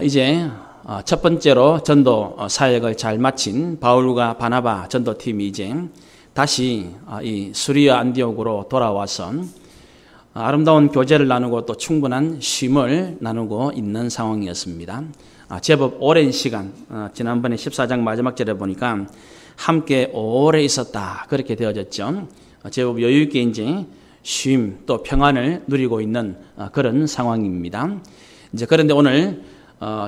이제 첫 번째로 전도 사역을 잘 마친 바울과 바나바 전도팀이 이제 다시 이 수리아 안디옥으로 돌아와서 아름다운 교제를 나누고 또 충분한 쉼을 나누고 있는 상황이었습니다. 제법 오랜 시간, 지난번에 14장 마지막 절에 보니까 함께 오래 있었다 그렇게 되어졌죠. 제법 여유 있게 이제 쉼 또 평안을 누리고 있는 그런 상황입니다. 이제 그런데 오늘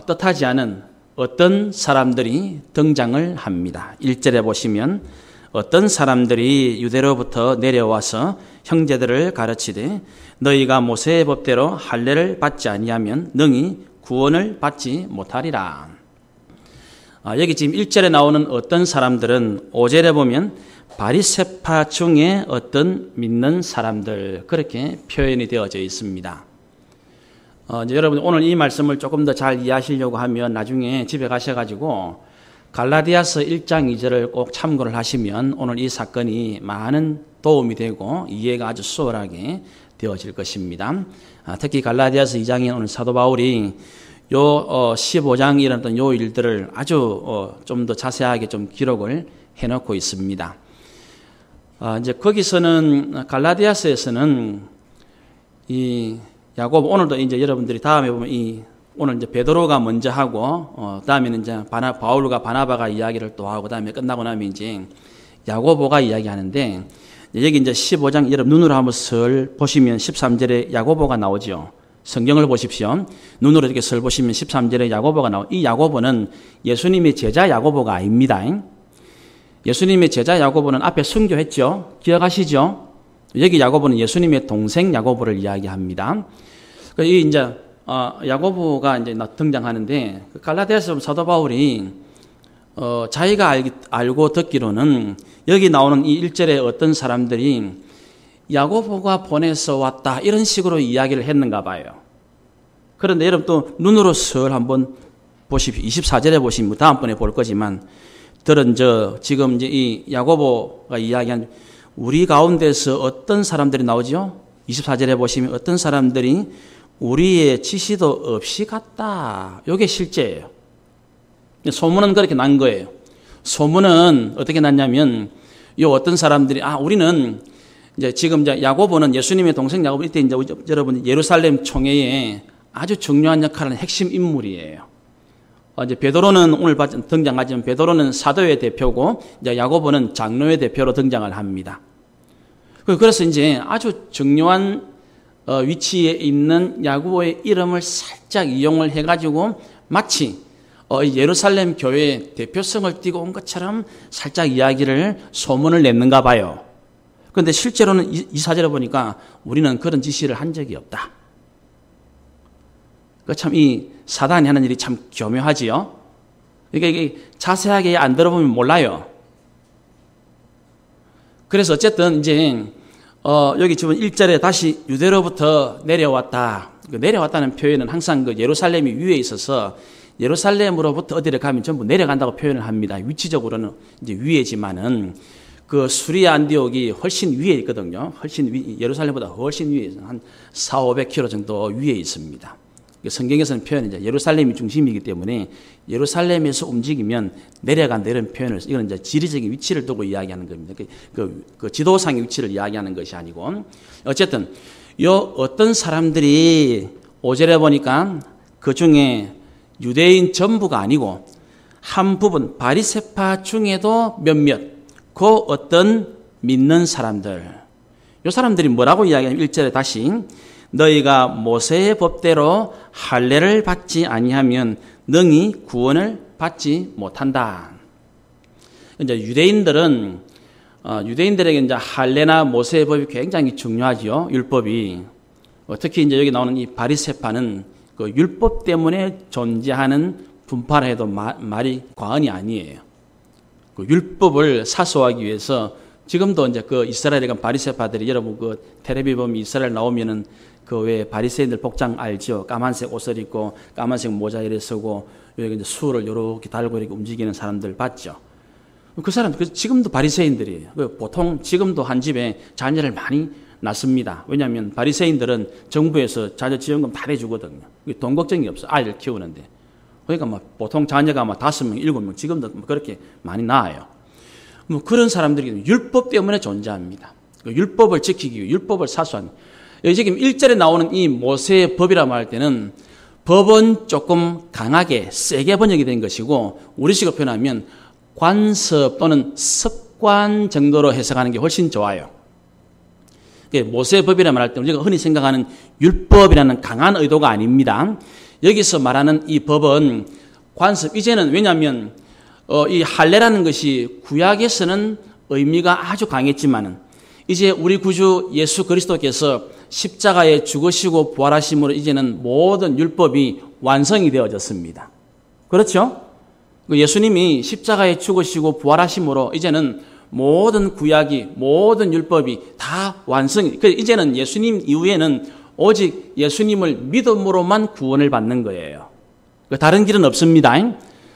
뜻하지 않은 어떤 사람들이 등장을 합니다. 1절에 보시면 어떤 사람들이 유대로부터 내려와서 형제들을 가르치되 너희가 모세의 법대로 할례를 받지 아니하면 능히 구원을 받지 못하리라. 여기 지금 1절에 나오는 어떤 사람들은 5절에 보면 바리새파 중에 어떤 믿는 사람들 그렇게 표현이 되어져 있습니다. 이제 여러분 오늘 이 말씀을 조금 더 잘 이해하시려고 하면 나중에 집에 가셔가지고 갈라디아서 1장 2절을 꼭 참고를 하시면 오늘 이 사건이 많은 도움이 되고 이해가 아주 수월하게 되어질 것입니다. 특히 갈라디아서 2장에 오늘 사도 바울이 요 15장에 일어났던 요 일들을 아주 좀 더 자세하게 좀 기록을 해놓고 있습니다. 이제 거기서는 갈라디아서에서는 이 야고보 오늘도 이제 여러분들이 다음에 보면 오늘 이제 베드로가 먼저 하고 다음에는 이제 바울과 바나바가 이야기를 또 하고 다음에 끝나고 나면 이제 야고보가 이야기하는데 여기 이제 15장 여러분 눈으로 한번 슬 보시면 13절에 야고보가 나오죠. 성경을 보십시오. 눈으로 이렇게 슬 보시면 13절에 야고보가 나오. 이 야고보는 예수님의 제자 야고보가 아닙니다. 예수님의 제자 야고보는 앞에 순교했죠. 기억하시죠? 여기 야고보는 예수님의 동생 야고보를 이야기합니다. 이 이제 야고보가 이제 등장하는데 갈라디아서 사도 바울이 자기가 알고 듣기로는 여기 나오는 이 1절에 어떤 사람들이 야고보가 보내서 왔다 이런 식으로 이야기를 했는가 봐요. 그런데 여러분 또 눈으로 슬 한번 보십시오. 24절에 보시면 다음번에 볼 거지만 지금 이제 이 야고보가 이야기한 우리 가운데서 어떤 사람들이 나오죠? 24절에 보시면 어떤 사람들이 우리의 지시도 없이 갔다. 이게 실제예요. 소문은 그렇게 난 거예요. 소문은 어떻게 났냐면 이 어떤 사람들이 우리는 이제 지금 이제 야고보는 예수님의 동생 야고보 이때 이제 여러분 예루살렘 총회에 아주 중요한 역할을 하는 핵심 인물이에요. 이제 베드로는 오늘 등장하지만 베드로는 사도의 대표고 이제 야고보는 장로의 대표로 등장을 합니다. 그래서 이제 아주 중요한 위치에 있는 야고보의 이름을 살짝 이용을 해가지고 마치 예루살렘 교회의 대표성을 띠고 온 것처럼 살짝 소문을 냈는가 봐요. 그런데 실제로는 이 사절에 보니까 우리는 그런 지시를 한 적이 없다. 참 이 사단이 하는 일이 참 교묘하지요. 이게 자세하게 안 들어보면 몰라요. 그래서 어쨌든 이제 여기 지금 1절에 다시 유대로부터 내려왔다. 내려왔다는 표현은 항상 예루살렘이 위에 있어서 예루살렘으로부터 어디를 가면 전부 내려간다고 표현을 합니다. 위치적으로는 이제 위에지만은 수리아 안디옥이 훨씬 위에 있거든요. 예루살렘보다 훨씬 위에 있어요. 한 400-500km 정도 위에 있습니다. 성경에서는 표현이 이제 예루살렘이 중심이기 때문에 예루살렘에서 움직이면 내려간다 이런 표현을 이건 이제 지리적인 위치를 두고 이야기하는 겁니다. 그 지도상의 위치를 이야기하는 것이 아니고 어쨌든 어떤 사람들이 5절에 보니까 그 중에 유대인 전부가 아니고 한 부분 바리새파 중에도 몇몇 그 어떤 믿는 사람들 이 사람들이 뭐라고 이야기하냐면 1절에 다시 너희가 모세의 법대로 할례를 받지 아니하면 능히 구원을 받지 못한다. 이제 유대인들에게 이제 할례나 모세의 법이 굉장히 중요하지요. 율법이. 특히 이제 여기 나오는 이 바리새파는 그 율법 때문에 존재하는 분파라 해도 말이 과언이 아니에요. 그 율법을 사수하기 위해서 지금도 이제 이스라엘에 간 바리새파들이 여러분 텔레비 보면 이스라엘 나오면은 왜 바리새인들 복장 알죠? 까만색 옷을 입고 까만색 모자 이래 쓰고 여기 이제 수를 이렇게 달고 이렇게 움직이는 사람들 봤죠? 그 사람 지금도 바리새인들이에요. 보통 지금도 한 집에 자녀를 많이 낳습니다. 왜냐하면 바리새인들은 정부에서 자녀 지원금 다 내주거든요. 돈 걱정이 없어. 아이를 키우는데. 그러니까 뭐 보통 자녀가 뭐 5명, 7명, 지금도 뭐 그렇게 많이 낳아요. 뭐 그런 사람들이 율법 때문에 존재합니다. 율법을 지키기 위해 율법을 사수하는. 여기 지금 1절에 나오는 이 모세의 법이라 말할 때는 법은 조금 강하게 세게 번역이 된 것이고 우리식으로 표현하면 관습 또는 습관 정도로 해석하는 게 훨씬 좋아요. 모세의 법이라 말할 때 우리가 흔히 생각하는 율법이라는 강한 의도가 아닙니다. 여기서 말하는 이 법은 관습. 이제는 왜냐하면 이 할례라는 것이 구약에서는 의미가 아주 강했지만은 이제 우리 구주 예수 그리스도께서 십자가에 죽으시고 부활하심으로 이제는 모든 율법이 완성이 되어졌습니다. 그렇죠? 예수님이 십자가에 죽으시고 부활하심으로 이제는 모든 구약이 모든 율법이 다 완성이. 이제는 예수님 이후에는 오직 예수님을 믿음으로만 구원을 받는 거예요. 다른 길은 없습니다.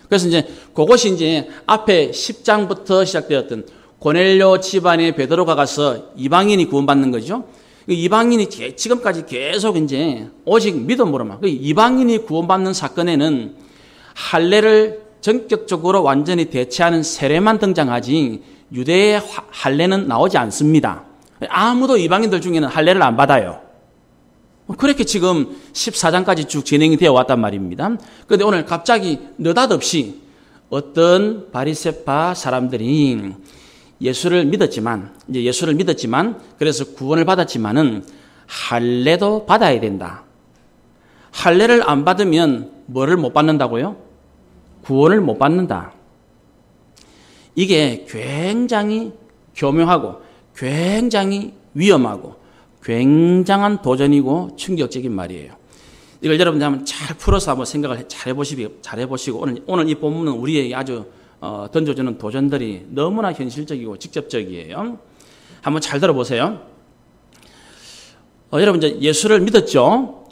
그래서 이제 그것이 이제 앞에 10장부터 시작되었던 고넬료 집안에 베드로가 가서 이방인이 구원받는 거죠. 이방인이 지금까지 계속 이제 오직 믿음으로만. 이방인이 구원받는 사건에는 할례를 전격적으로 완전히 대체하는 세례만 등장하지 유대의 할례는 나오지 않습니다. 아무도 이방인들 중에는 할례를 안 받아요. 그렇게 지금 14장까지 쭉 진행이 되어 왔단 말입니다. 그런데 오늘 갑자기 느닷없이 어떤 바리새파 사람들이 예수를 믿었지만 그래서 구원을 받았지만은 할례도 받아야 된다. 할례를 안 받으면 뭐를 못 받는다고요? 구원을 못 받는다. 이게 굉장히 교묘하고 굉장히 위험하고 굉장한 도전이고 충격적인 말이에요. 이걸 여러분들 한번 잘 풀어서 한번 생각을 잘 해보시고 오늘 이 본문은 우리에게 아주 던져주는 도전들이 너무나 현실적이고 직접적이에요. 한번 잘 들어보세요. 여러분 이제 예수를 믿었죠.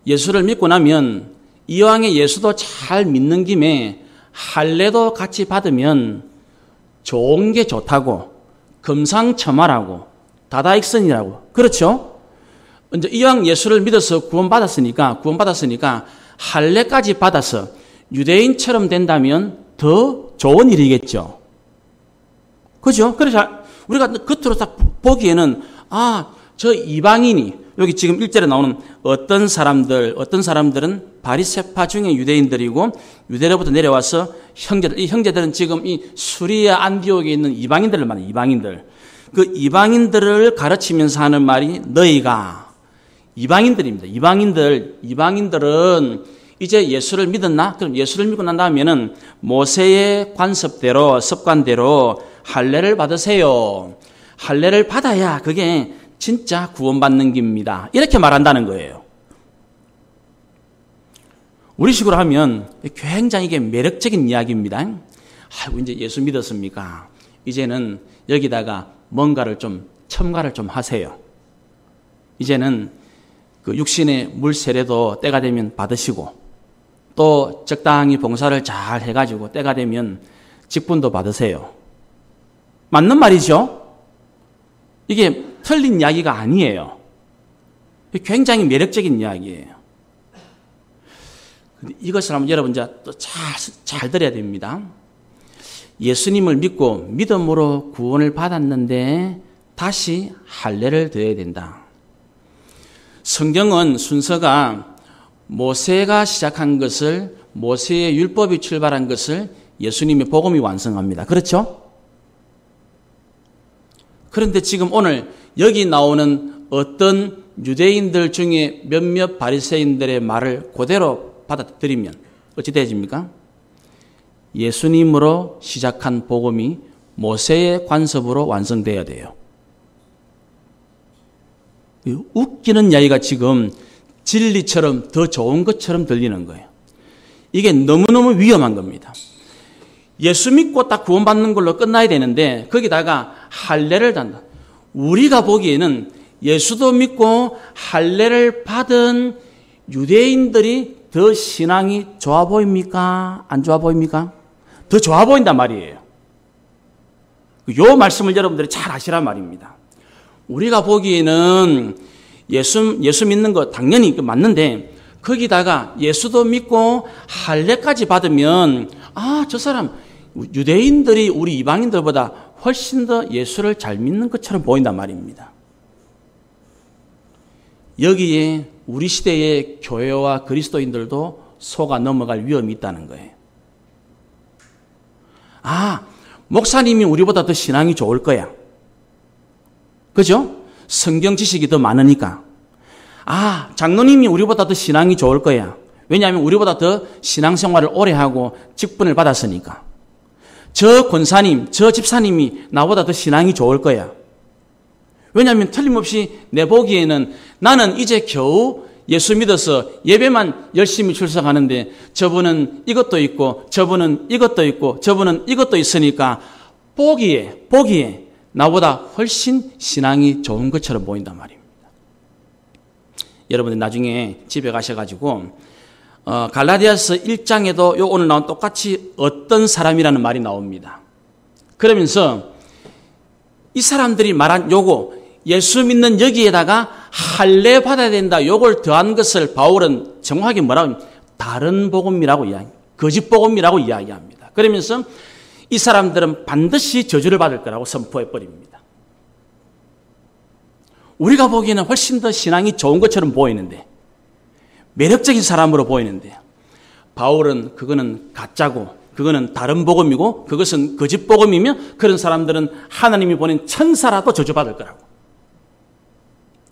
예수를 믿고 나면 이왕에 예수도 잘 믿는 김에 할례도 같이 받으면 좋은 게 좋다고 금상첨화라고 다다익선이라고 그렇죠? 이제 이왕 예수를 믿어서 구원받았으니까 할례까지 받아서 유대인처럼 된다면 더 좋은 일이겠죠. 그죠? 그래서 우리가 겉으로 딱 보기에는 저 이방인이 여기 지금 1절에 나오는 어떤 사람들은 바리새파 중에 유대인들이고 유대로부터 내려와서 형제들, 이 형제들은 지금 이 수리아 안디옥에 있는 이방인들을 말해요. 이방인들. 그 이방인들을 가르치면서 하는 말이 너희가 이방인들입니다. 이방인들은 이제 예수를 믿었나? 그럼 예수를 믿고 난 다음에는 모세의 관습대로 습관대로 할례를 받으세요. 할례를 받아야 그게 진짜 구원받는 길입니다. 이렇게 말한다는 거예요. 우리식으로 하면 굉장히 이게 매력적인 이야기입니다. 아이고 이제 예수 믿었습니까? 이제는 여기다가 뭔가를 좀 첨가를 좀 하세요. 이제는 그 육신의 물 세례도 때가 되면 받으시고 또 적당히 봉사를 잘 해가지고 때가 되면 직분도 받으세요. 맞는 말이죠? 이게 틀린 이야기가 아니에요. 굉장히 매력적인 이야기예요. 이것을 한번 여러분 또 잘 들어야 됩니다. 예수님을 믿고 믿음으로 구원을 받았는데 다시 할례를 드려야 된다. 성경은 순서가 모세가 시작한 것을 모세의 율법이 출발한 것을 예수님의 복음이 완성합니다. 그렇죠? 그런데 지금 오늘 여기 나오는 어떤 유대인들 중에 몇몇 바리새인들의 말을 그대로 받아들이면 어찌 되어집니까? 예수님으로 시작한 복음이 모세의 관습으로 완성되어야 돼요. 웃기는 이야기가 지금 진리처럼 더 좋은 것처럼 들리는 거예요. 이게 너무너무 위험한 겁니다. 예수 믿고 딱 구원받는 걸로 끝나야 되는데 거기다가 할례를 단다. 우리가 보기에는 예수도 믿고 할례를 받은 유대인들이 더 신앙이 좋아 보입니까? 안 좋아 보입니까? 더 좋아 보인단 말이에요. 요 말씀을 여러분들이 잘 아시란 말입니다. 우리가 보기에는 예수 믿는 거 당연히 맞는데 거기다가 예수도 믿고 할례까지 받으면 저 사람 유대인들이 우리 이방인들보다 훨씬 더 예수를 잘 믿는 것처럼 보인단 말입니다. 여기에 우리 시대의 교회와 그리스도인들도 속아 넘어갈 위험이 있다는 거예요. 목사님이 우리보다 더 신앙이 좋을 거야. 그죠? 성경 지식이 더 많으니까. 장로님이 우리보다 더 신앙이 좋을 거야. 왜냐하면 우리보다 더 신앙생활을 오래 하고 직분을 받았으니까. 저 권사님, 저 집사님이 나보다 더 신앙이 좋을 거야. 왜냐하면 틀림없이 내 보기에는 나는 이제 겨우 예수 믿어서 예배만 열심히 출석하는데 저분은 이것도 있고 저분은 이것도 있고 저분은 이것도 있으니까 보기에 나보다 훨씬 신앙이 좋은 것처럼 보인단 말입니다. 여러분들 나중에 집에 가셔가지고 갈라디아서 1장에도 오늘 나온 똑같이 어떤 사람이라는 말이 나옵니다. 그러면서 이 사람들이 말한 요거 예수 믿는 여기에다가 할례 받아야 된다 요걸 더한 것을 바울은 정확하게 뭐라고 합니까? 다른 복음이라고 이야기합니다. 거짓 복음이라고 이야기합니다. 그러면서 이 사람들은 반드시 저주를 받을 거라고 선포해 버립니다. 우리가 보기에는 훨씬 더 신앙이 좋은 것처럼 보이는데 매력적인 사람으로 보이는데 바울은 그거는 가짜고 그거는 다른 복음이고 그것은 거짓 복음이며 그런 사람들은 하나님이 보낸 천사라도 저주받을 거라고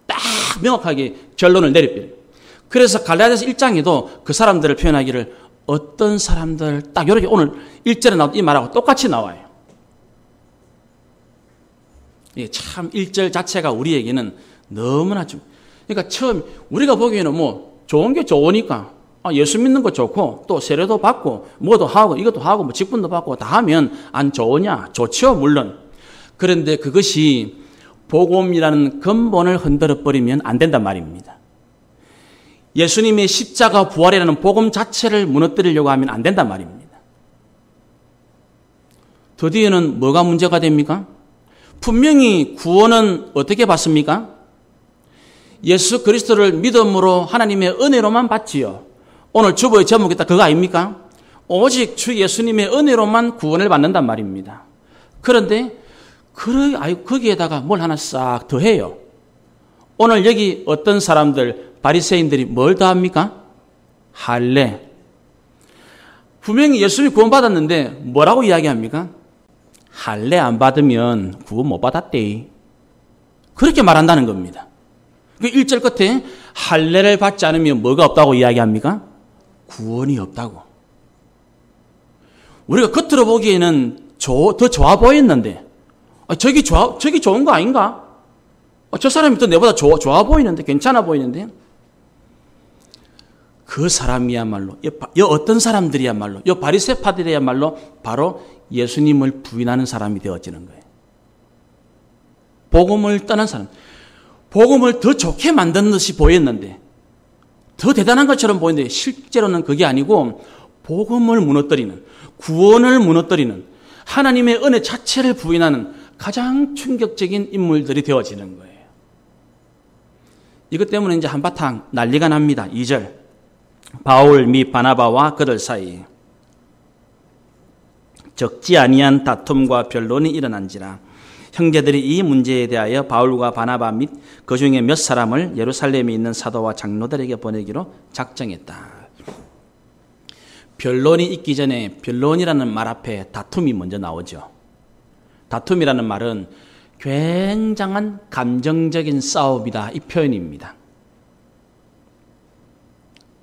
딱 명확하게 결론을 내려버려요. 그래서 갈라디아서 1장에도 그 사람들을 표현하기를 어떤 사람들 딱 이렇게 오늘 1절에 나온 이 말하고 똑같이 나와요. 이게 참 1절 자체가 우리에게는 너무나 그러니까 처음 우리가 보기에는 뭐 좋은 게 좋으니까 예수 믿는 거 좋고 또 세례도 받고 뭐도 하고 이것도 하고 뭐 직분도 받고 다 하면 안 좋으냐? 좋죠 물론. 그런데 그것이 복음이라는 근본을 흔들어 버리면 안 된단 말입니다. 예수님의 십자가 부활이라는 복음 자체를 무너뜨리려고 하면 안 된단 말입니다. 드디어는 뭐가 문제가 됩니까? 분명히 구원은 어떻게 받습니까? 예수 그리스도를 믿음으로 하나님의 은혜로만 받지요. 오늘 주보의 제목이 딱 그거 아닙니까? 오직 주 예수님의 은혜로만 구원을 받는단 말입니다. 그런데 거기에다가 뭘 하나 싹 더해요. 오늘 여기 어떤 사람들 바리새인들이 뭘 더합니까? 할례. 분명히 예수님이 구원받았는데 뭐라고 이야기합니까? 할례 안 받으면 구원 못 받았대. 그렇게 말한다는 겁니다. 그 1절 끝에 할례를 받지 않으면 뭐가 없다고 이야기합니까? 구원이 없다고. 우리가 겉으로 보기에는 더 좋아 보였는데 저기 좋은 거 아닌가? 저 사람이 또 내보다 좋아 보이는데 괜찮아 보이는데 그 사람이야말로 이 어떤 사람들이야말로 이 바리새파들이야말로 바로 예수님을 부인하는 사람이 되어지는 거예요. 복음을 떠난 사람. 복음을 더 좋게 만든 듯이 보였는데 더 대단한 것처럼 보이는데 실제로는 그게 아니고 복음을 무너뜨리는 구원을 무너뜨리는 하나님의 은혜 자체를 부인하는 가장 충격적인 인물들이 되어지는 거예요. 이것 때문에 이제 한바탕 난리가 납니다. 2절 바울 및 바나바와 그들 사이에 적지 아니한 다툼과 변론이 일어난지라 형제들이 이 문제에 대하여 바울과 바나바 및 그 중에 몇 사람을 예루살렘에 있는 사도와 장로들에게 보내기로 작정했다. 변론이 있기 전에 변론이라는 말 앞에 다툼이 먼저 나오죠. 다툼이라는 말은 굉장한 감정적인 싸움이다 이 표현입니다.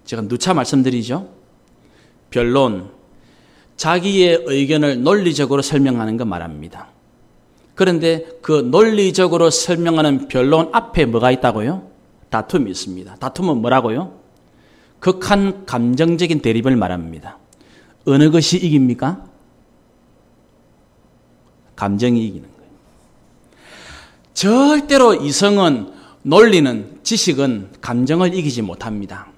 제가 누차 말씀드리죠. 변론, 자기의 의견을 논리적으로 설명하는 거 말합니다. 그런데 그 논리적으로 설명하는 변론 앞에 뭐가 있다고요? 다툼이 있습니다. 다툼은 뭐라고요? 극한 감정적인 대립을 말합니다. 어느 것이 이깁니까? 감정이 이기는 거예요. 절대로 이성은, 논리는, 지식은 감정을 이기지 못합니다.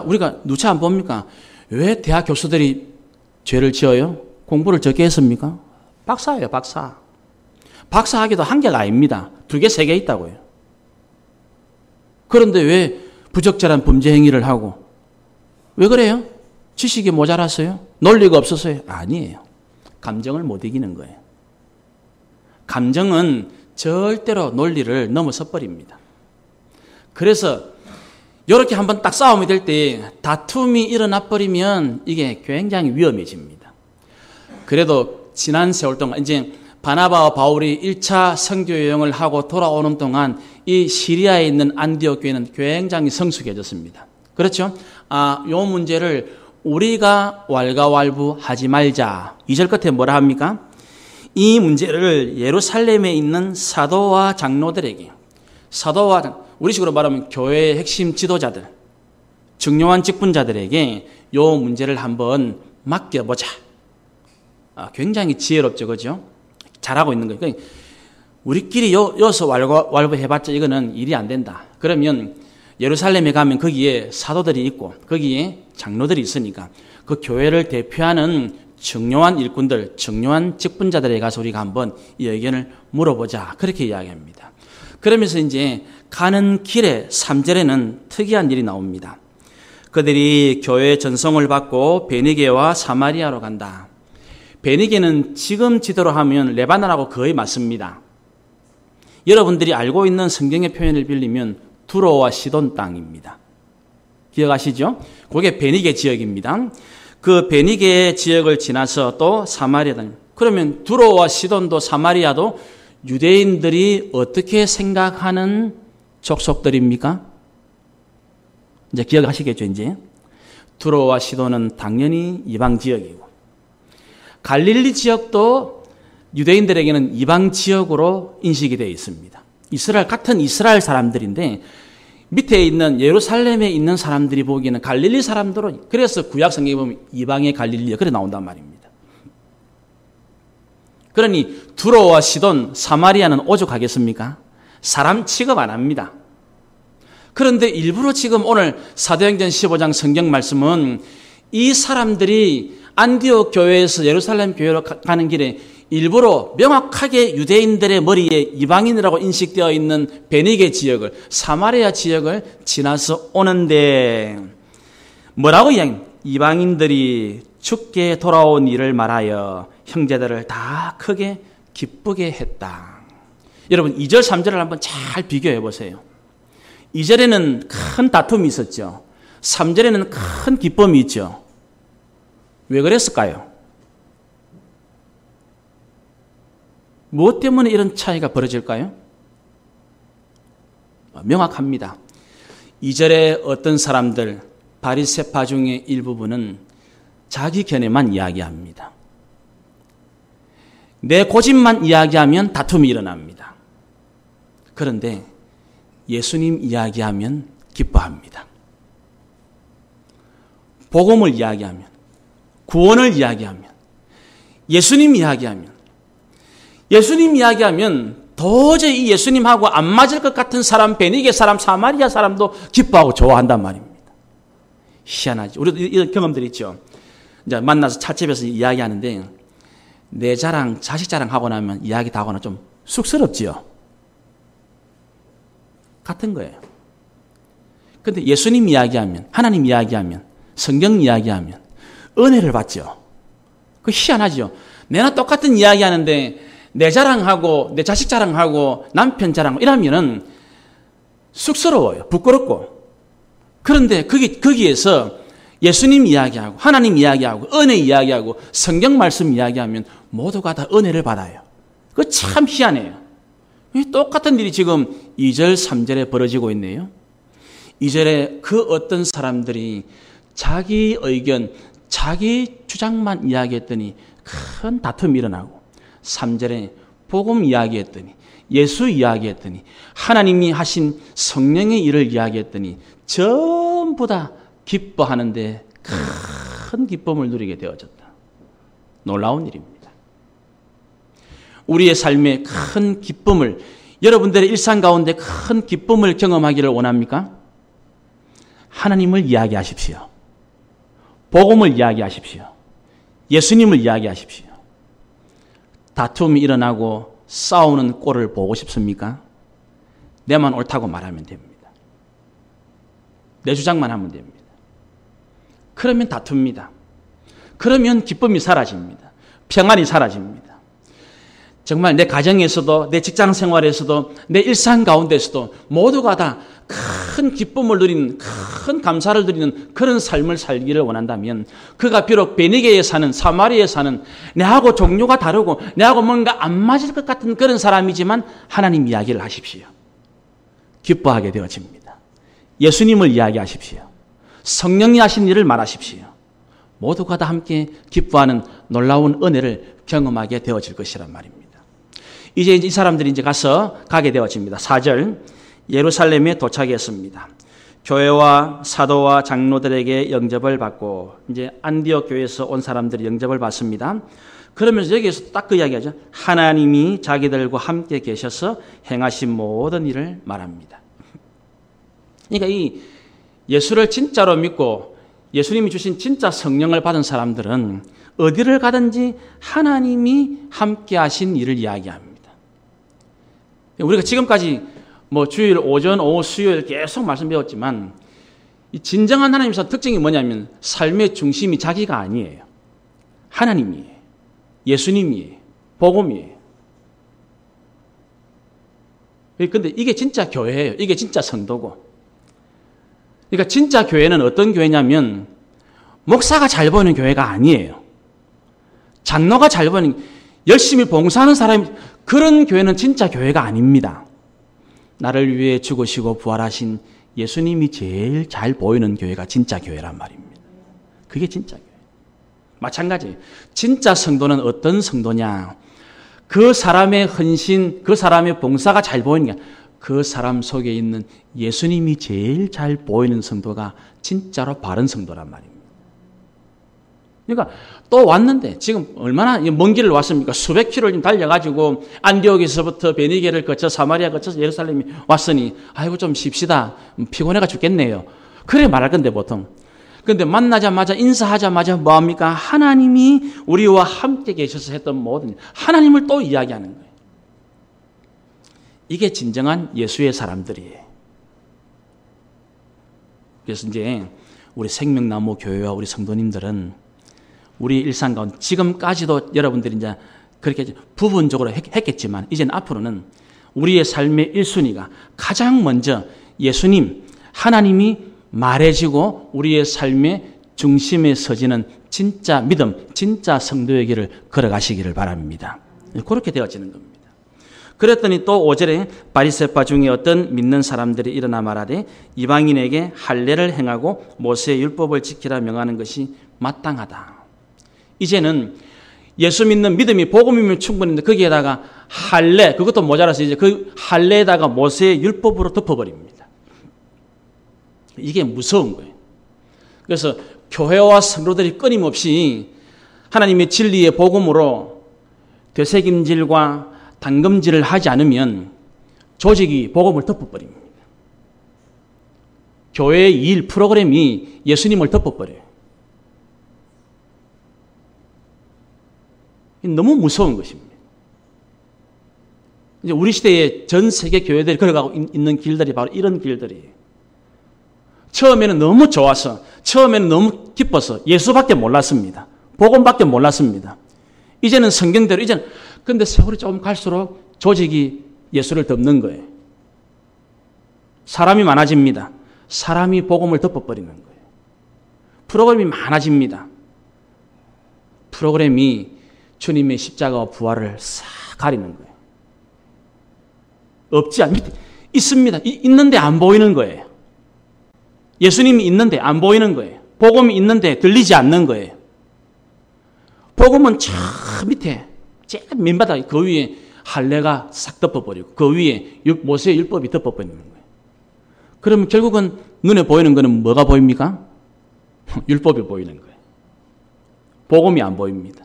우리가 누차 안 봅니까? 왜 대학 교수들이 죄를 지어요? 공부를 적게 했습니까? 박사예요, 박사. 박사하기도 한계가 아닙니다. 2개, 3개 있다고요. 그런데 왜 부적절한 범죄 행위를 하고? 왜 그래요? 지식이 모자라서요? 논리가 없어서요? 아니에요. 감정을 못 이기는 거예요. 감정은 절대로 논리를 넘어서 버립니다. 그래서 이렇게 한번 딱 싸움이 될 때 다툼이 일어나 버리면 이게 굉장히 위험해집니다. 그래도 지난 세월 동안 이제 바나바와 바울이 1차 선교 여행을 하고 돌아오는 동안 이 시리아에 있는 안디옥 교회는 굉장히 성숙해졌습니다. 그렇죠? 요 문제를 우리가 왈가왈부하지 말자. 2절 끝에 뭐라 합니까? 이 문제를 예루살렘에 있는 사도와 장로들에게, 우리식으로 말하면 교회의 핵심 지도자들, 중요한 직분자들에게 요 문제를 한번 맡겨보자. 굉장히 지혜롭죠, 그죠? 잘하고 있는 거예요. 그러니까 우리끼리 여기서 왈부해봤자 이거는 일이 안 된다. 그러면 예루살렘에 가면 거기에 사도들이 있고 거기에 장로들이 있으니까 그 교회를 대표하는 중요한 일꾼들, 중요한 직분자들에 가서 우리가 한번 이 의견을 물어보자. 그렇게 이야기합니다. 그러면서 이제 가는 길에 3절에는 특이한 일이 나옵니다. 그들이 교회 전송을 받고 베니게와 사마리아로 간다. 베니게는 지금 지도로 하면 레바논하고 거의 맞습니다. 여러분들이 알고 있는 성경의 표현을 빌리면 두로와 시돈 땅입니다. 기억하시죠? 그게 베니게 지역입니다. 그 베니게 지역을 지나서 또 사마리아다. 그러면 두로와 시돈도 사마리아도 유대인들이 어떻게 생각하는 족속들입니까? 이제 기억하시겠죠, 이제. 두로와 시돈은 당연히 이방 지역이고, 갈릴리 지역도 유대인들에게는 이방 지역으로 인식이 되어 있습니다. 같은 이스라엘 사람들인데, 밑에 있는 예루살렘에 있는 사람들이 보기에는 갈릴리 사람들은, 그래서 구약 성경에 보면 이방의 갈릴리, 그래 나온단 말입니다. 그러니 두로와 시돈, 사마리아는 오죽하겠습니까? 사람 취급 안 합니다. 그런데 일부러 지금 오늘 사도행전 15장 성경 말씀은 이 사람들이 안디옥 교회에서 예루살렘 교회로 가는 길에 일부러 명확하게 유대인들의 머리에 이방인이라고 인식되어 있는 베니게 지역을, 사마리아 지역을 지나서 오는데 뭐라고 이야기합니까? 이방인들이 죽게 돌아온 일을 말하여 형제들을 다 크게 기쁘게 했다. 여러분 2절 3절을 한번 잘 비교해 보세요. 2절에는 큰 다툼이 있었죠. 3절에는 큰 기쁨이 있죠. 왜 그랬을까요? 무엇 때문에 이런 차이가 벌어질까요? 명확합니다. 2절에 어떤 사람들, 바리새파 중에 일부분은 자기 견해만 이야기합니다. 내 고집만 이야기하면 다툼이 일어납니다. 그런데 예수님 이야기하면 기뻐합니다. 복음을 이야기하면, 구원을 이야기하면, 예수님 이야기하면 도저히 이 예수님하고 안 맞을 것 같은 사람, 베니게 사람, 사마리아 사람도 기뻐하고 좋아한단 말입니다. 희한하죠. 우리도 이런 경험들이 있죠. 이제 만나서 찻집에서 이야기하는데 내 자랑, 자식 자랑하고 나면 이야기 다 하고는 좀 쑥스럽지요. 같은 거예요. 그런데 예수님 이야기하면, 하나님 이야기하면, 성경 이야기하면 은혜를 받죠. 그 희한하죠. 내가 똑같은 이야기하는데 내 자랑하고 내 자식 자랑하고 남편 자랑하고 이러면은 쑥스러워요. 부끄럽고. 그런데 거기에서 예수님 이야기하고 하나님 이야기하고 은혜 이야기하고 성경 말씀 이야기하면 모두가 다 은혜를 받아요. 그거 참 희한해요. 똑같은 일이 지금 2절 3절에 벌어지고 있네요. 2절에 그 어떤 사람들이 자기 의견, 자기 주장만 이야기했더니 큰 다툼이 일어나고 3절에 복음 이야기했더니 예수 이야기했더니 하나님이 하신 성령의 일을 이야기했더니 전부 다 기뻐하는데 큰 기쁨을 누리게 되어졌다. 놀라운 일입니다. 우리의 삶에 큰 기쁨을, 여러분들의 일상 가운데 큰 기쁨을 경험하기를 원합니까? 하나님을 이야기하십시오. 복음을 이야기하십시오. 예수님을 이야기하십시오. 다툼이 일어나고 싸우는 꼴을 보고 싶습니까? 내만 옳다고 말하면 됩니다. 내 주장만 하면 됩니다. 그러면 다툽니다. 그러면 기쁨이 사라집니다. 평안이 사라집니다. 정말 내 가정에서도 내 직장 생활에서도 내 일상 가운데서도 모두가 다 큰 기쁨을 누리는, 큰 감사를 누리는 그런 삶을 살기를 원한다면 그가 비록 베니게에 사는, 사마리아에 사는 내하고 종류가 다르고 내하고 뭔가 안 맞을 것 같은 그런 사람이지만 하나님 이야기를 하십시오. 기뻐하게 되어집니다. 예수님을 이야기하십시오. 성령이 하신 일을 말하십시오. 모두가 다 함께 기뻐하는 놀라운 은혜를 경험하게 되어질 것이란 말입니다. 이제 이 사람들이 이제 가게 되어집니다. 4절. 예루살렘에 도착했습니다. 교회와 사도와 장로들에게 영접을 받고 이제 안디옥 교회에서 온 사람들이 영접을 받습니다. 그러면서 여기에서 딱 그 이야기하죠. 하나님이 자기들과 함께 계셔서 행하신 모든 일을 말합니다. 그러니까 이 예수를 진짜로 믿고 예수님이 주신 진짜 성령을 받은 사람들은 어디를 가든지 하나님이 함께 하신 일을 이야기합니다. 우리가 지금까지 주일, 오전, 오후, 수요일 계속 말씀 배웠지만 이 진정한 하나님의 특징이 뭐냐면 삶의 중심이 자기가 아니에요. 하나님이에요. 예수님이에요. 복음이에요. 그런데 이게 진짜 교회예요. 이게 진짜 성도고. 그러니까 진짜 교회는 어떤 교회냐면 목사가 잘 보이는 교회가 아니에요. 장로가 잘 보이는, 열심히 봉사하는 사람이, 그런 교회는 진짜 교회가 아닙니다. 나를 위해 죽으시고 부활하신 예수님이 제일 잘 보이는 교회가 진짜 교회란 말입니다. 그게 진짜 교회. 마찬가지예요. 진짜 성도는 어떤 성도냐? 그 사람의 헌신, 그 사람의 봉사가 잘 보이는 게 그 사람 속에 있는 예수님이 제일 잘 보이는 성도가 진짜로 바른 성도란 말입니다. 그러니까 또 왔는데 지금 얼마나 먼 길을 왔습니까? 수백 킬로를 달려가지고 안디옥에서부터 베니게를 거쳐 사마리아 거쳐서 예루살렘에 왔으니 아이고 좀 쉽시다. 피곤해가 죽겠네요. 그래 말할 건데 보통. 그런데 만나자마자 인사하자마자 뭐합니까? 하나님이 우리와 함께 계셔서 했던 모든 하나님을 또 이야기하는 거예요. 이게 진정한 예수의 사람들이에요. 그래서 이제 우리 생명나무 교회와 우리 성도님들은 우리 일상 가운데 지금까지도 여러분들이 이제 그렇게 부분적으로 했겠지만 이제는 앞으로는 우리의 삶의 1순위가 가장 먼저 예수님, 하나님이 말해지고 우리의 삶의 중심에 서지는 진짜 믿음, 진짜 성도의 길을 걸어가시기를 바랍니다. 그렇게 되어지는 겁니다. 그랬더니 또 5절에 바리새파 중에 어떤 믿는 사람들이 일어나 말하되 이방인에게 할례를 행하고 모세의 율법을 지키라 명하는 것이 마땅하다. 이제는 예수 믿는 믿음이 복음이면 충분한데 거기에다가 할례, 그것도 모자라서 이제 그 할례에다가 모세의 율법으로 덮어버립니다. 이게 무서운 거예요. 그래서 교회와 성도들이 끊임없이 하나님의 진리의 복음으로 되새김질과 당금질을 하지 않으면 조직이 복음을 덮어버립니다. 교회의 일 프로그램이 예수님을 덮어버려요. 너무 무서운 것입니다. 이제 우리 시대의 전 세계 교회들이 걸어가고 있는 길들이 바로 이런 길들이에요. 처음에는 너무 좋아서, 처음에는 너무 기뻐서 예수밖에 몰랐습니다. 복음밖에 몰랐습니다. 이제는 성경대로, 근데 세월이 조금 갈수록 조직이 예수를 덮는 거예요. 사람이 많아집니다. 사람이 복음을 덮어버리는 거예요. 프로그램이 많아집니다. 프로그램이 주님의 십자가와 부활을 싹 가리는 거예요. 없지 않, 있습니다. 있는데 안 보이는 거예요. 예수님이 있는데 안 보이는 거예요. 복음이 있는데 들리지 않는 거예요. 복음은 저 밑에, 제일 맨바닥 그 위에 할례가 싹 덮어버리고 그 위에 모세의 율법이 덮어버리는 거예요. 그러면 결국은 눈에 보이는 거는 뭐가 보입니까? 율법이 보이는 거예요. 복음이 안 보입니다.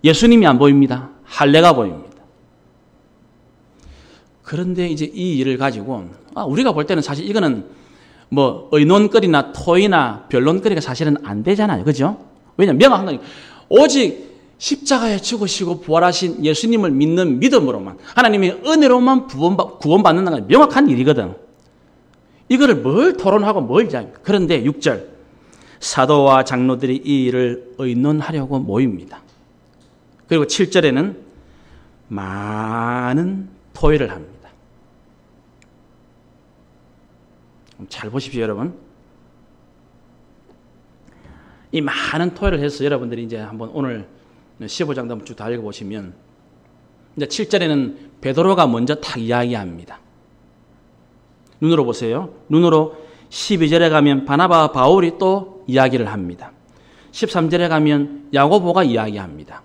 예수님이 안 보입니다. 할례가 보입니다. 그런데 이제 이 일을 가지고 우리가 볼 때는 사실 이거는 의논거리나 토의나 변론거리가 사실은 안 되잖아요. 그죠? 왜냐하면 명확한 거니까. 오직 십자가에 죽으시고 부활하신 예수님을 믿는 믿음으로만, 하나님의 은혜로만 구원받는다는 건 명확한 일이거든. 이거를 뭘 토론하고 뭘 이야기합니까? 그런데 6절 사도와 장로들이 이 일을 의논하려고 모입니다. 그리고 7절에는 많은 토의를 합니다. 잘 보십시오, 여러분. 이 많은 토의를 해서 여러분들이 이제 한번 오늘 15장도 한번 쭉 다 읽어보시면 이제 7절에는 베드로가 먼저 탁 이야기합니다. 눈으로 보세요. 눈으로 12절에 가면 바나바와 바울이 또 이야기를 합니다. 13절에 가면 야고보가 이야기합니다.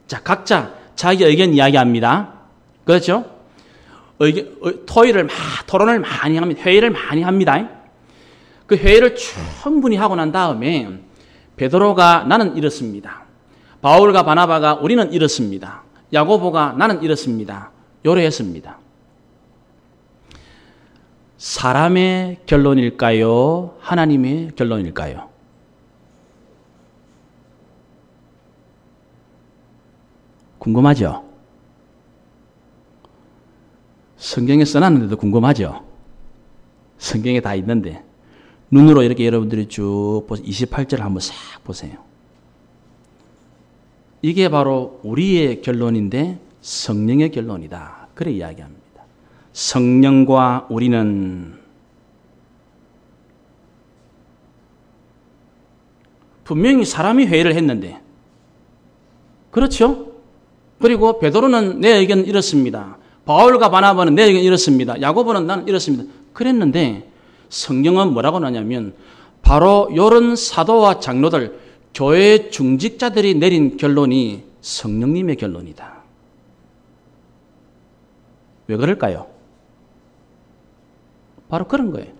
자, 각자 자기 의견 이야기합니다. 그렇죠? 토론을 많이 합니다. 회의를 많이 합니다. 그 회의를 충분히 하고 난 다음에 베드로가 나는 이렇습니다. 바울과 바나바가 우리는 이렇습니다. 야고보가 나는 이렇습니다. 요래했습니다. 사람의 결론일까요? 하나님의 결론일까요? 궁금하죠? 성경에 써놨는데도 궁금하죠? 성경에 다 있는데 눈으로 이렇게 여러분들이 쭉 28절을 한번 싹 보세요. 이게 바로 우리의 결론인데 성령의 결론이다. 그래 이야기합니다. 성령과 우리는 분명히 사람이 회의를 했는데 그렇죠? 그리고 베드로는 내 의견은 이렇습니다. 바울과 바나바는 내 의견은 이렇습니다. 야고보는 나는 이렇습니다. 그랬는데 성경은 뭐라고 하냐면 바로 이런 사도와 장로들, 교회 중직자들이 내린 결론이 성령님의 결론이다. 왜 그럴까요? 바로 그런 거예요.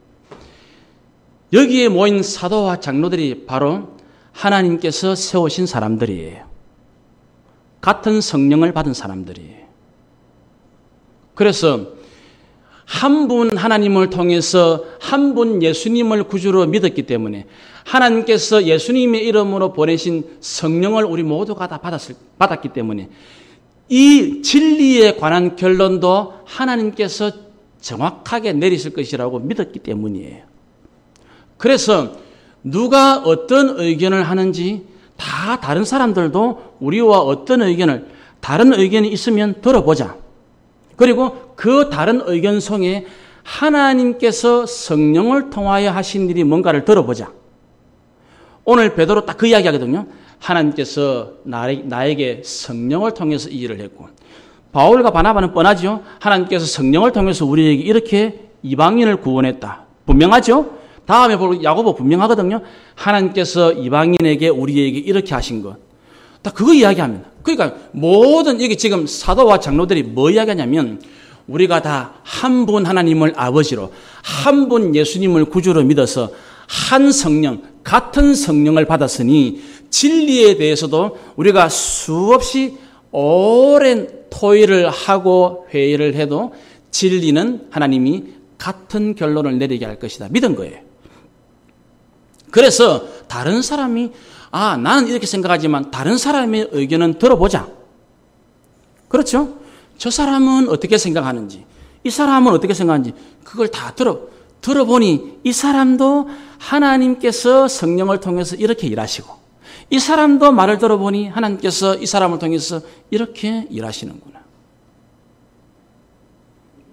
여기에 모인 사도와 장로들이 바로 하나님께서 세우신 사람들이에요. 같은 성령을 받은 사람들이에요. 그래서 한 분 하나님을 통해서 한 분 예수님을 구주로 믿었기 때문에 하나님께서 예수님의 이름으로 보내신 성령을 우리 모두가 다 받았기 때문에 이 진리에 관한 결론도 하나님께서 정확하게 내리실 것이라고 믿었기 때문이에요. 그래서 누가 어떤 의견을 하는지 다 다른 사람들도 우리와 어떤 의견을, 다른 의견이 있으면 들어보자. 그리고 그 다른 의견 속에 하나님께서 성령을 통하여 하신 일이 뭔가를 들어보자. 오늘 베드로 딱 그 이야기 하거든요. 하나님께서 나에게 성령을 통해서 이 일을 했고, 바울과 바나바는 뻔하죠. 하나님께서 성령을 통해서 우리에게 이렇게 이방인을 구원했다. 분명하죠? 다음에 야고보 분명하거든요. 하나님께서 이방인에게 우리에게 이렇게 하신 것. 다 그거 이야기합니다. 그러니까 모든 여기 지금 사도와 장로들이 뭐 이야기하냐면 우리가 다 한 분 하나님을 아버지로, 한 분 예수님을 구주로 믿어서 한 성령, 같은 성령을 받았으니 진리에 대해서도 우리가 수없이 오랜 토의를 하고 회의를 해도 진리는 하나님이 같은 결론을 내리게 할 것이다. 믿은 거예요. 그래서 다른 사람이 나는 이렇게 생각하지만 다른 사람의 의견은 들어보자. 그렇죠? 저 사람은 어떻게 생각하는지, 이 사람은 어떻게 생각하는지 그걸 다 들어보니 이 사람도 하나님께서 성령을 통해서 이렇게 일하시고 이 사람도 말을 들어보니 하나님께서 이 사람을 통해서 이렇게 일하시는구나.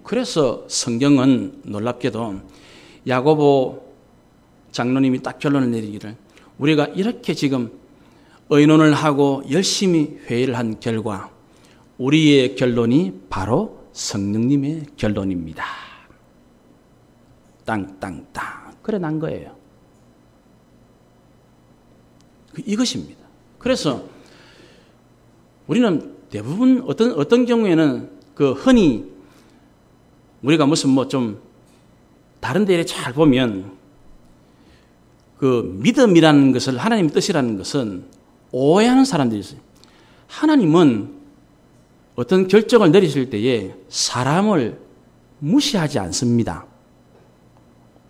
그래서 성경은 놀랍게도 야고보 장로님이 딱 결론을 내리기를 우리가 이렇게 지금 의논을 하고 열심히 회의를 한 결과 우리의 결론이 바로 성령님의 결론입니다. 땅땅땅 그래 난 거예요. 이것입니다. 그래서 우리는 대부분 어떤 경우에는 흔히 우리가 무슨 좀 다른 데에 잘 보면 믿음이라는 것을, 하나님의 뜻이라는 것은 오해하는 사람들이 있어요. 하나님은 어떤 결정을 내리실 때에 사람을 무시하지 않습니다.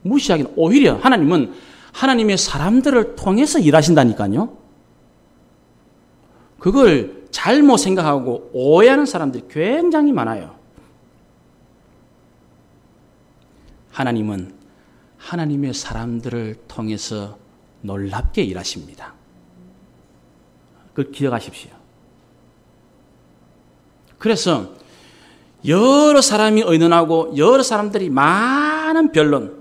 무시하기는 오히려 하나님은 하나님의 사람들을 통해서 일하신다니까요. 그걸 잘못 생각하고 오해하는 사람들이 굉장히 많아요. 하나님은 하나님의 사람들을 통해서 놀랍게 일하십니다. 그걸 기억하십시오. 그래서 여러 사람이 의논하고 여러 사람들이 많은 변론을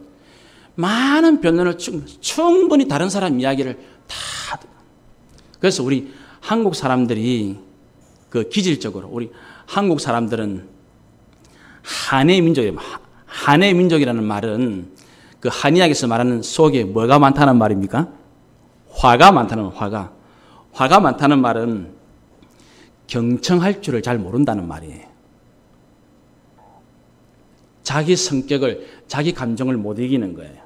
충분히 다른 사람 이야기를 다. 그래서 우리 한국 사람들이 그 기질적으로 우리 한국 사람들은 한의 민족이에요. 한의 민족이라는 말은 그 한의학에서 말하는 속에 뭐가 많다는 말입니까? 화가 많다는 화가 많다는 말은 경청할 줄을 잘 모른다는 말이에요. 자기 성격을, 자기 감정을 못 이기는 거예요.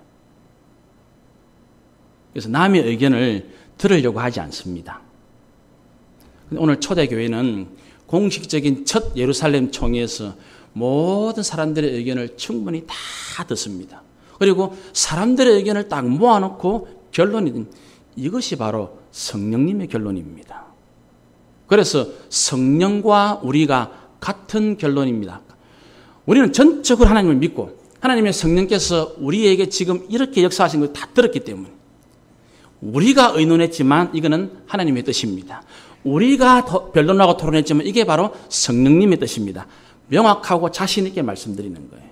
그래서 남의 의견을 들으려고 하지 않습니다. 오늘 초대교회는 공식적인 첫 예루살렘 총회에서 모든 사람들의 의견을 충분히 다 듣습니다. 그리고 사람들의 의견을 딱 모아놓고 결론이 이것이 바로 성령님의 결론입니다. 그래서 성령과 우리가 같은 결론입니다. 우리는 전적으로 하나님을 믿고 하나님의 성령께서 우리에게 지금 이렇게 역사하신 걸 다 들었기 때문에 우리가 의논했지만 이거는 하나님의 뜻입니다. 우리가 변론하고 토론했지만 이게 바로 성령님의 뜻입니다. 명확하고 자신 있게 말씀드리는 거예요.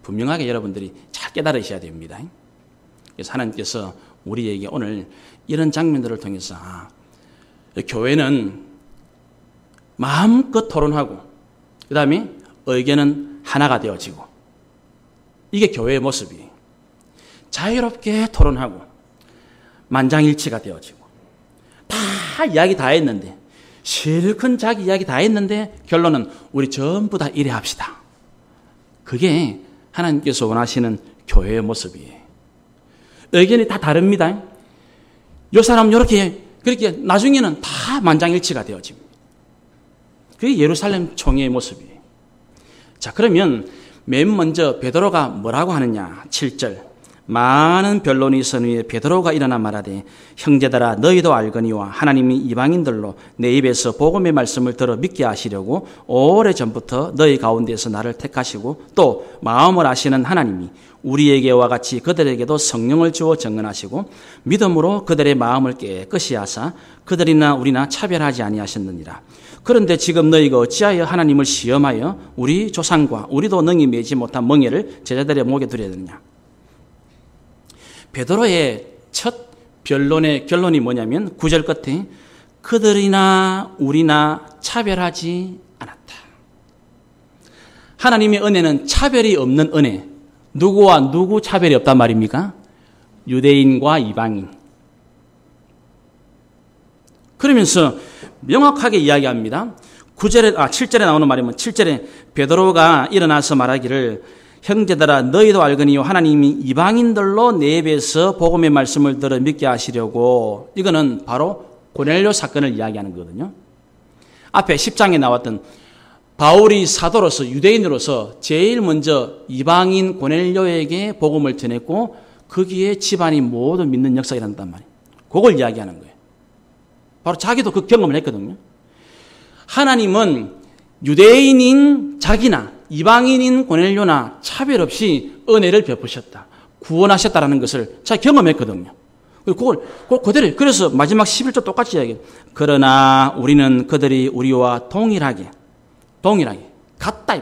분명하게 여러분들이 잘 깨달으셔야 됩니다. 그래서 하나님께서 우리에게 오늘 이런 장면들을 통해서 교회는 마음껏 토론하고 그 다음에 의견은 하나가 되어지고 이게 교회의 모습이에요. 자유롭게 토론하고 만장일치가 되어지고 다 이야기 다 했는데 실컷 자기 이야기 다 했는데 결론은 우리 전부 다 이래 합시다. 그게 하나님께서 원하시는 교회의 모습이에요. 의견이 다 다릅니다. 이 사람은 이렇게 그렇게 나중에는 다 만장일치가 되어집니다. 그게 예루살렘 총회의 모습이에요. 자, 그러면 맨 먼저 베드로가 뭐라고 하느냐? 7절. 많은 변론이 있은 후에 베드로가 일어나 말하되 형제들아 너희도 알거니와 하나님이 이방인들로 내 입에서 복음의 말씀을 들어 믿게 하시려고 오래전부터 너희 가운데서 나를 택하시고 또 마음을 아시는 하나님이 우리에게와 같이 그들에게도 성령을 주어 증언하시고 믿음으로 그들의 마음을 깨끗이 하사 그들이나 우리나 차별하지 아니하셨느니라. 그런데 지금 너희가 어찌하여 하나님을 시험하여 우리 조상과 우리도 능히 매지 못한 멍에를 제자들의 목에 두려야 되느냐. 베드로의 첫 변론의 결론이 뭐냐면 9절 끝에 그들이나 우리나 차별하지 않았다. 하나님의 은혜는 차별이 없는 은혜. 누구와 누구 차별이 없단 말입니까? 유대인과 이방인. 그러면서 명확하게 이야기합니다. 7절에 나오는 말이면 7절에 베드로가 일어나서 말하기를 형제들아 너희도 알거니요 하나님이 이방인들로 내 입에서 복음의 말씀을 들어 믿게 하시려고. 이거는 바로 고넬료 사건을 이야기하는 거거든요. 앞에 10장에 나왔던 바울이 사도로서 유대인으로서 제일 먼저 이방인 고넬료에게 복음을 전했고 거기에 집안이 모두 믿는 역사가 일어났단 말이에요. 그걸 이야기하는 거예요. 바로 자기도 그 경험을 했거든요. 하나님은 유대인인 자기나 이방인인 고넬료나 차별 없이 은혜를 베푸셨다. 구원하셨다라는 것을 자기 경험했거든요. 그걸 그대로. 그래서 마지막 11절 똑같이 이야기해요. 그러나 우리는 그들이 우리와 동일하게 같다.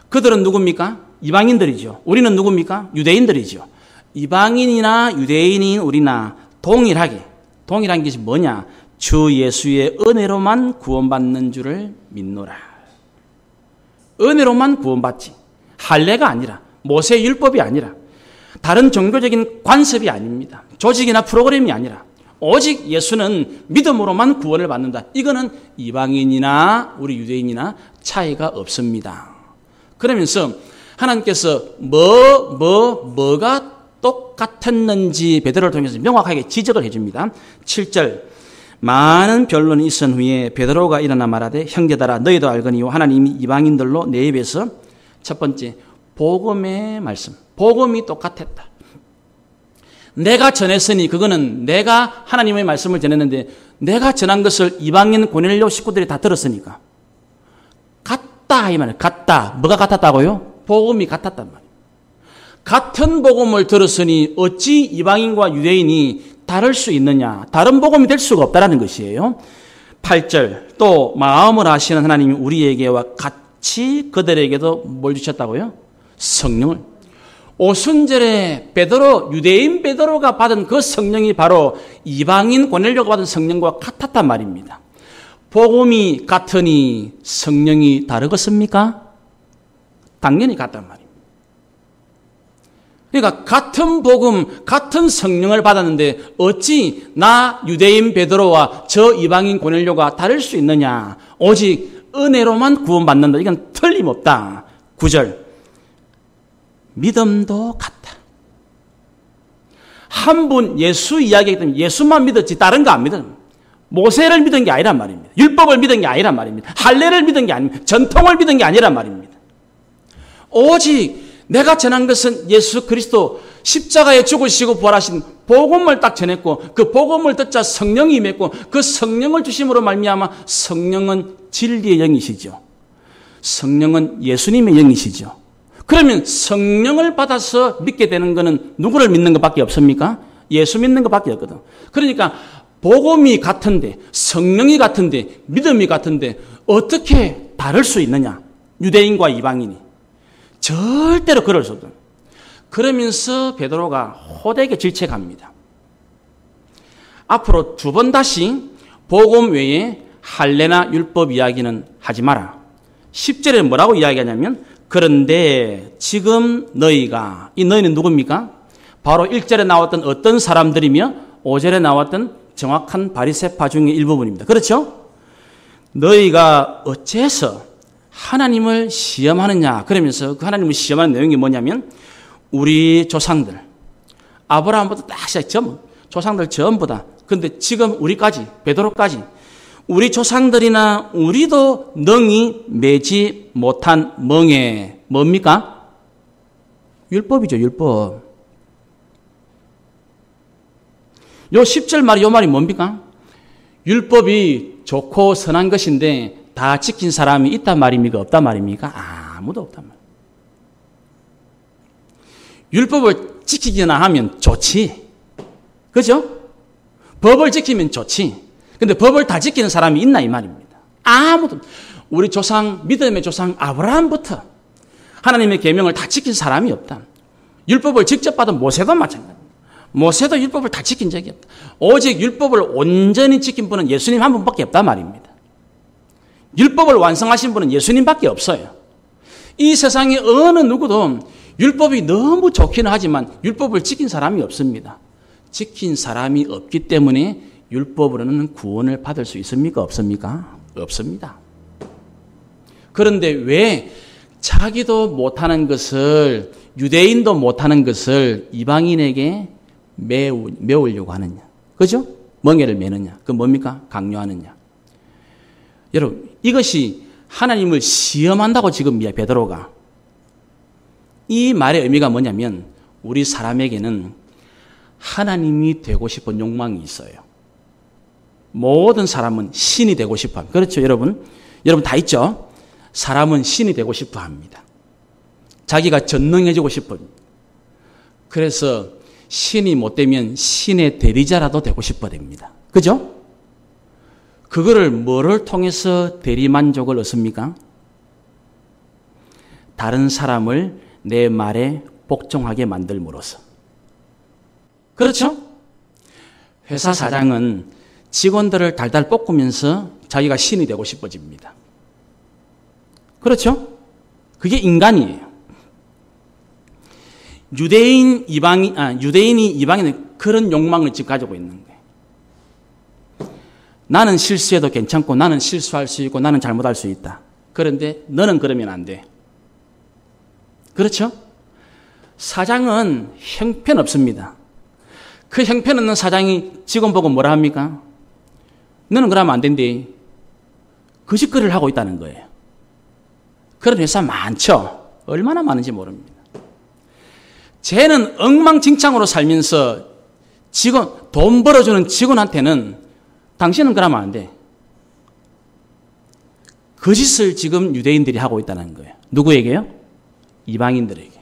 그들은 누굽니까? 이방인들이죠. 우리는 누굽니까? 유대인들이죠. 이방인이나 유대인인 우리나 동일한 것이 뭐냐? 주 예수의 은혜로만 구원받는 줄을 믿노라. 은혜로만 구원받지. 할례가 아니라, 모세의 율법이 아니라, 다른 종교적인 관습이 아닙니다. 조직이나 프로그램이 아니라 오직 예수는 믿음으로만 구원을 받는다. 이거는 이방인이나 우리 유대인이나 차이가 없습니다. 그러면서 하나님께서 뭐가 똑같았는지 베드로를 통해서 명확하게 지적을 해줍니다. 7절 많은 변론이 있은 후에 베드로가 일어나 말하되 형제들아 너희도 알거니요 하나님이 이방인들로 내 입에서 첫 번째 복음의 말씀, 복음이 똑같았다. 내가 전했으니 그거는 내가 하나님의 말씀을 전했는데 내가 전한 것을 이방인 고넬료 식구들이 다 들었으니까 같다 이 말이에요. 같다. 뭐가 같았다고요? 복음이 같았단 말이에요. 같은 복음을 들었으니 어찌 이방인과 유대인이 다를 수 있느냐. 다른 복음이 될 수가 없다라는 것이에요. 8절 또 마음을 아시는 하나님이 우리에게와 같이 그들에게도 뭘 주셨다고요? 성령을. 오순절에 베드로, 유대인 베드로가 받은 그 성령이 바로 이방인 고넬료가 받은 성령과 같았단 말입니다. 복음이 같으니 성령이 다르겠습니까? 당연히 같단 말입니다. 그러니까 같은 복음, 같은 성령을 받았는데 어찌 나 유대인 베드로와 저 이방인 고넬료가 다를 수 있느냐. 오직 은혜로만 구원받는다. 이건 틀림없다. 9절 믿음도 같다. 한 분 예수 이야기하기 때문에 예수만 믿었지 다른 거 안 믿어요. 모세를 믿은 게 아니란 말입니다. 율법을 믿은 게 아니란 말입니다. 할례를 믿은 게 아닙니다. 전통을 믿은 게 아니란 말입니다. 오직 내가 전한 것은 예수 그리스도 십자가에 죽으시고 부활하신 복음을 딱 전했고 그 복음을 듣자 성령이 임했고 그 성령을 주심으로 말미암아 성령은 진리의 영이시죠. 성령은 예수님의 영이시죠. 그러면 성령을 받아서 믿게 되는 것은 누구를 믿는 것밖에 없습니까? 예수 믿는 것밖에 없거든. 그러니까 복음이 같은데 성령이 같은데 믿음이 같은데 어떻게 다를 수 있느냐? 유대인과 이방인이. 절대로 그럴 수 없다. 그러면서 베드로가 호되게 질책합니다. 앞으로 두 번 다시 복음 외에 할례나 율법 이야기는 하지 마라. 10절에 뭐라고 이야기하냐면 그런데 지금 너희가, 이 너희는 누굽니까? 바로 1절에 나왔던 어떤 사람들이며 5절에 나왔던 정확한 바리새파 중의 일부분입니다. 그렇죠? 너희가 어째서 하나님을 시험하느냐. 그러면서 그 하나님을 시험하는 내용이 뭐냐면 우리 조상들, 아브라함부터 딱 시작, 조상들 전부 다. 근데 지금 우리까지, 베드로까지 우리 조상들이나 우리도 능히 매지 못한 멍에 뭡니까? 율법이죠, 율법. 요 10절 말이 요 말이 뭡니까? 율법이 좋고 선한 것인데 다 지킨 사람이 있단 말입니까? 없단 말입니까? 아무도 없단 말입니다. 율법을 지키기나 하면 좋지. 그죠? 법을 지키면 좋지. 근데 법을 다 지키는 사람이 있나 이 말입니다. 아무도. 우리 조상, 믿음의 조상 아브라함부터 하나님의 계명을 다 지킨 사람이 없다. 율법을 직접 받은 모세도 마찬가지입니다. 모세도 율법을 다 지킨 적이 없다. 오직 율법을 온전히 지킨 분은 예수님 한 분밖에 없단 말입니다. 율법을 완성하신 분은 예수님밖에 없어요. 이 세상에 어느 누구도 율법이 너무 좋기는 하지만 율법을 지킨 사람이 없습니다. 지킨 사람이 없기 때문에 율법으로는 구원을 받을 수 있습니까? 없습니까? 없습니다. 그런데 왜 자기도 못하는 것을, 유대인도 못하는 것을 이방인에게 메우려고 하느냐? 그죠? 멍에를 매느냐? 그 뭡니까? 강요하느냐? 여러분, 이것이 하나님을 시험한다고 지금 베드로가. 이 말의 의미가 뭐냐면 우리 사람에게는 하나님이 되고 싶은 욕망이 있어요. 모든 사람은 신이 되고 싶어 합니다. 그렇죠, 여러분? 여러분 다 있죠? 사람은 신이 되고 싶어 합니다. 자기가 전능해지고 싶어. 그래서 신이 못 되면 신의 대리자라도 되고 싶어 됩니다. 그죠? 그거를 뭐를 통해서 대리만족을 얻습니까? 다른 사람을 내 말에 복종하게 만들므로써. 그렇죠? 회사 사장은 직원들을 달달 볶으면서 자기가 신이 되고 싶어집니다. 그렇죠? 그게 인간이에요. 유대인이 이방인은 그런 욕망을 지금 가지고 있는 거예요. 나는 실수해도 괜찮고 나는 실수할 수 있고 나는 잘못할 수 있다. 그런데 너는 그러면 안 돼. 그렇죠? 사장은 형편없습니다. 그 형편없는 사장이 직원 보고 뭐라 합니까? 너는 그러면 안 된대. 그 짓거리를 하고 있다는 거예요. 그런 회사 많죠? 얼마나 많은지 모릅니다. 쟤는 엉망진창으로 살면서 돈 벌어주는 직원한테는 당신은 그러면 안 돼. 짓을 지금 유대인들이 하고 있다는 거예요. 누구에게요? 이방인들에게.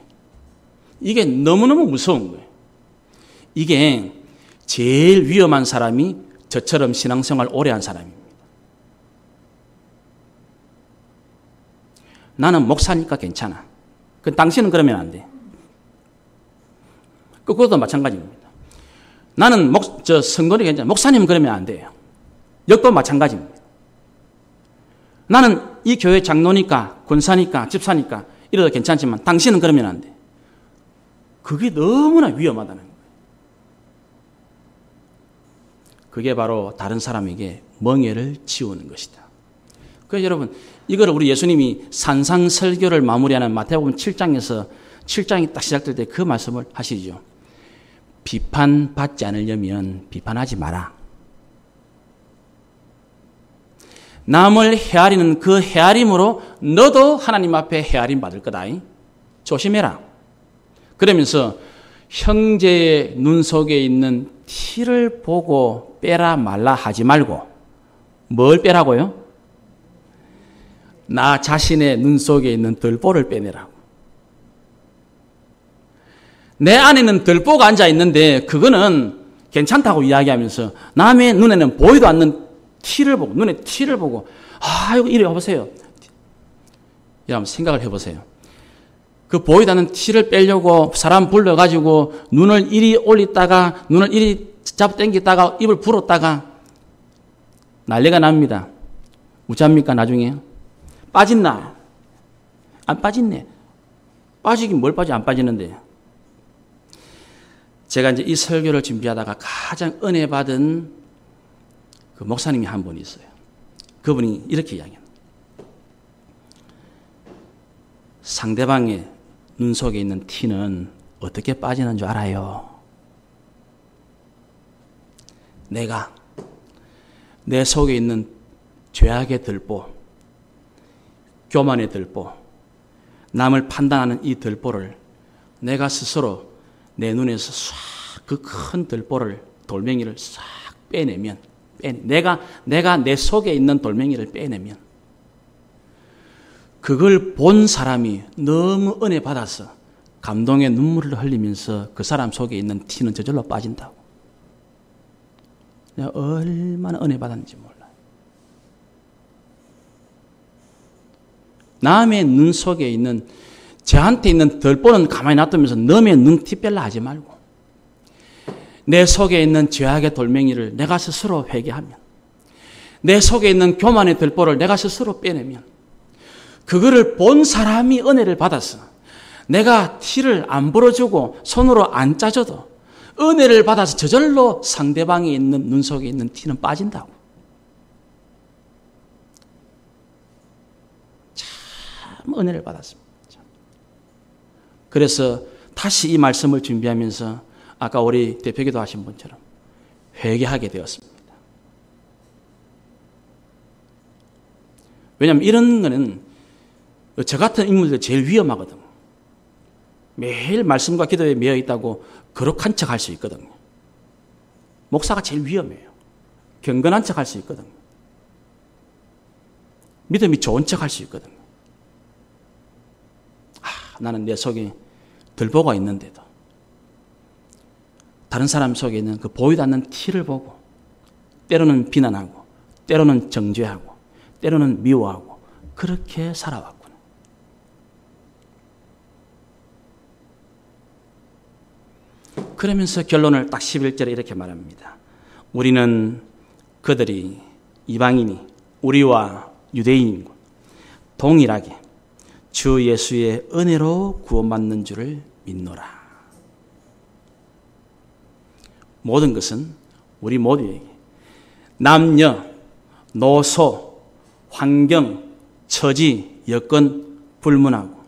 이게 너무너무 무서운 거예요. 이게 제일 위험한 사람이 저처럼 신앙생활 오래 한 사람입니다. 나는 목사니까 괜찮아. 당신은 그러면 안 돼. 그것도 마찬가지입니다. 나는 성도니 괜찮아. 목사님은 그러면 안 돼요. 역도 마찬가지입니다. 나는 이 교회 장로니까, 권사니까, 집사니까 이래도 괜찮지만 당신은 그러면 안 돼. 그게 너무나 위험하다는 거예요. 그게 바로 다른 사람에게 멍에를 지우는 것이다. 그래서 여러분, 이걸 우리 예수님이 산상설교를 마무리하는 마태복음 7장에서 7장이 딱 시작될 때 그 말씀을 하시죠. 비판받지 않으려면 비판하지 마라. 남을 헤아리는 그 헤아림으로 너도 하나님 앞에 헤아림 받을 거다. 조심해라. 그러면서 형제의 눈 속에 있는 티를 보고 빼라 말라 하지 말고 뭘 빼라고요? 나 자신의 눈 속에 있는 들보를 빼내라고. 내 안에는 들보가 앉아 있는데 그거는 괜찮다고 이야기하면서 남의 눈에는 보이도 않는 티를 보고, 눈에 티를 보고, 이거 이래 해보세요. 여러분 생각을 해보세요. 그 보이도 않는 티를 빼려고 사람 불러가지고 눈을 이리 올리다가 눈을 이리 잡당기다가 입을 불었다가 난리가 납니다. 우짜입니까 나중에? 빠진나? 안 빠진네. 빠지긴 뭘 빠지 안 빠지는데. 제가 이제 이 설교를 준비하다가 가장 은혜 받은 그 목사님이 한 분이 있어요. 그분이 이렇게 이야기합니다. 상대방의 눈 속에 있는 티는 어떻게 빠지는 줄 알아요? 내가 내 속에 있는 죄악의 들보, 교만의 들보, 남을 판단하는 이 들보를 내가 스스로 내 눈에서 싹 그 큰 들보를, 돌멩이를 싹 빼내면, 내가 내 속에 있는 돌멩이를 빼내면 그걸 본 사람이 너무 은혜 받아서 감동의 눈물을 흘리면서 그 사람 속에 있는 티는 저절로 빠진다고. 내가 얼마나 은혜 받았는지 몰라요. 남의 눈 속에 있는, 저한테 있는 덜보는 가만히 놔두면서 남의 눈 티 뺄라 하지 말고 내 속에 있는 죄악의 돌멩이를 내가 스스로 회개하면, 내 속에 있는 교만의 덜보를 내가 스스로 빼내면 그거를 본 사람이 은혜를 받아서 내가 티를 안 불어주고 손으로 안 짜줘도 은혜를 받아서 저절로 상대방에 있는 눈 속에 있는 티는 빠진다고. 참 은혜를 받았습니다. 그래서 다시 이 말씀을 준비하면서 아까 우리 대표기도 하신 분처럼 회개하게 되었습니다. 왜냐하면 이런 거는 저 같은 인물들 제일 위험하거든요. 매일 말씀과 기도에 매여 있다고 거룩한 척 할 수 있거든요. 목사가 제일 위험해요. 경건한 척 할 수 있거든요. 믿음이 좋은 척 할 수 있거든요. 나는 내 속에 들보가 있는데도 다른 사람 속에 있는 그 보이지 않는 티를 보고 때로는 비난하고 때로는 정죄하고 때로는 미워하고 그렇게 살아왔구나. 그러면서 결론을 딱 11절에 이렇게 말합니다. 우리는 그들이 이방인이 우리와 유대인과 동일하게 주 예수의 은혜로 구원받는 줄을 믿노라. 모든 것은 우리 모두에게 남녀, 노소, 환경, 처지, 여건 불문하고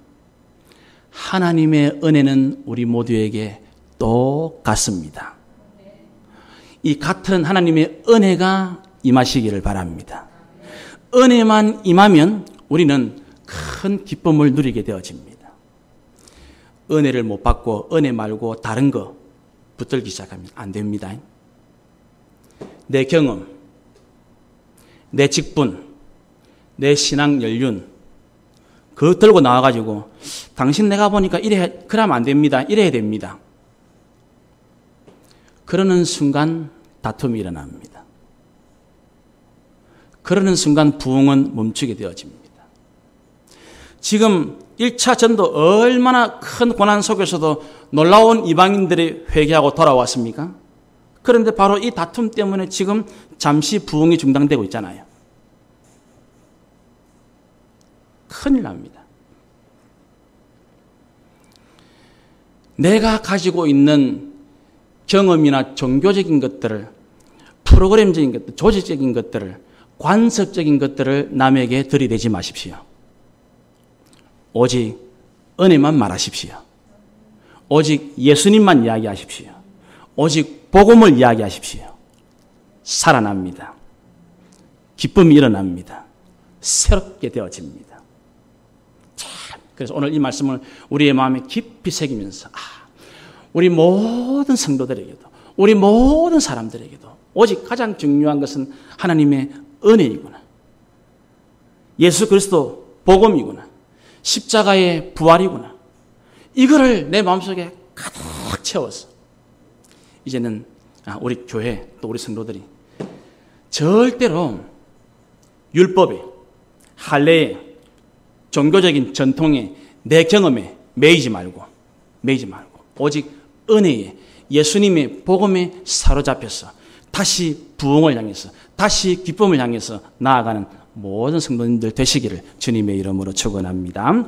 하나님의 은혜는 우리 모두에게 똑같습니다. 이 같은 하나님의 은혜가 임하시기를 바랍니다. 은혜만 임하면 우리는 큰 기쁨을 누리게 되어집니다. 은혜를 못 받고 은혜 말고 다른 거 붙들기 시작하면 안 됩니다. 내 경험, 내 직분, 내 신앙 연륜, 그거 들고 나와가지고 당신 내가 보니까 그러면 안 됩니다. 이래야 됩니다. 그러는 순간 다툼이 일어납니다. 그러는 순간 부흥은 멈추게 되어집니다. 지금 1차 전도 얼마나 큰 고난 속에서도 놀라운 이방인들이 회개하고 돌아왔습니까? 그런데 바로 이 다툼 때문에 지금 잠시 부흥이 중단되고 있잖아요. 큰일 납니다. 내가 가지고 있는 경험이나 종교적인 것들을, 프로그램적인 것들, 조직적인 것들을, 관습적인 것들을 남에게 들이대지 마십시오. 오직 은혜만 말하십시오. 오직 예수님만 이야기하십시오. 오직 복음을 이야기하십시오. 살아납니다. 기쁨이 일어납니다. 새롭게 되어집니다. 참, 그래서 오늘 이 말씀을 우리의 마음에 깊이 새기면서 우리 모든 성도들에게도, 우리 모든 사람들에게도 오직 가장 중요한 것은 하나님의 은혜이구나. 예수 그리스도 복음이구나. 십자가의 부활이구나. 이거를 내 마음속에 가득 채워서 이제는 우리 교회 또 우리 성도들이 절대로 율법에, 할례에, 종교적인 전통에, 내 경험에 매이지 말고 오직 은혜에, 예수님의 복음에 사로잡혀서 다시 부흥을 향해서, 다시 기쁨을 향해서 나아가는 모든 성도님들 되시기를 주님의 이름으로 축원합니다.